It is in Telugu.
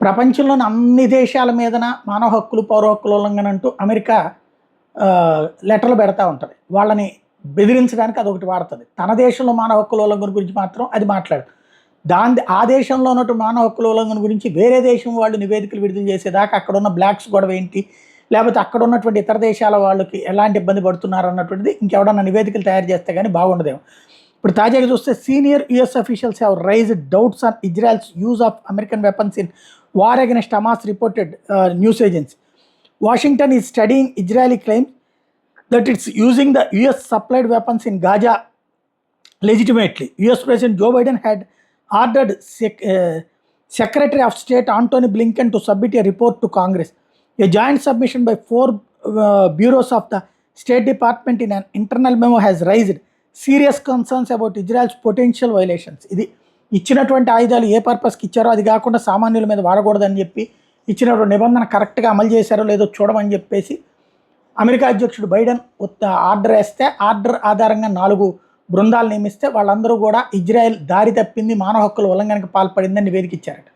ప్రపంచంలోని అన్ని దేశాల మీదన మానవ హక్కులు, పౌర హక్కుల ఉల్లంఘన అంటూ అమెరికా లెటర్లు పెడతా ఉంటుంది. వాళ్ళని బెదిరించడానికి అదొకటి వాడుతుంది. తన దేశంలో మానవ హక్కుల ఉల్లంఘన గురించి మాత్రం అది మాట్లాడదు. ఆ దేశంలో ఉన్నటువంటి మానవ హక్కుల ఉల్లంఘన గురించి వేరే దేశం వాళ్ళు నివేదికలు విడుదల చేసేదాకా అక్కడ ఉన్న బ్లాక్స్ గొడవ ఏంటి, లేకపోతే అక్కడ ఉన్నటువంటి ఇతర దేశాల వాళ్ళకి ఎలాంటి ఇబ్బంది పడుతున్నారు అన్నటువంటిది ఇంకెవడన్నా నివేదికలు తయారు చేస్తే కానీ బాగుండదేమో. ఇప్పుడు తాజాగా చూస్తే senior US officials have raised doubts on Israel's use of American weapons in war against Hamas, reported news agency. Washington is studying Israeli claims that it's using the US supplied weapons in Gaza legitimately. US President Joe Biden had ordered Secretary of State Antony Blinken to submit a report to Congress. A joint submission by 4 bureaus of the State Department in an internal memo has raised serious concerns about Israel's potential violations. ఇది ఇచ్చినటువంటి ఆయుధాలు ఏ పర్పస్కి ఇచ్చారో అది కాకుండా సామాన్యుల మీద వాడకూడదని చెప్పి ఇచ్చినటువంటి నిబంధన కరెక్ట్గా అమలు చేశారో లేదో చూడమని చెప్పేసి అమెరికా అధ్యక్షుడు బైడెన్ ఆర్డర్ వేస్తే, ఆర్డర్ ఆధారంగా 4 బృందాలు నియమిస్తే వాళ్ళందరూ కూడా ఇజ్రాయెల్ దారి తప్పింది, మానవ హక్కుల ఉల్లంఘనకు పాల్పడిందని నివేదిక ఇచ్చారట.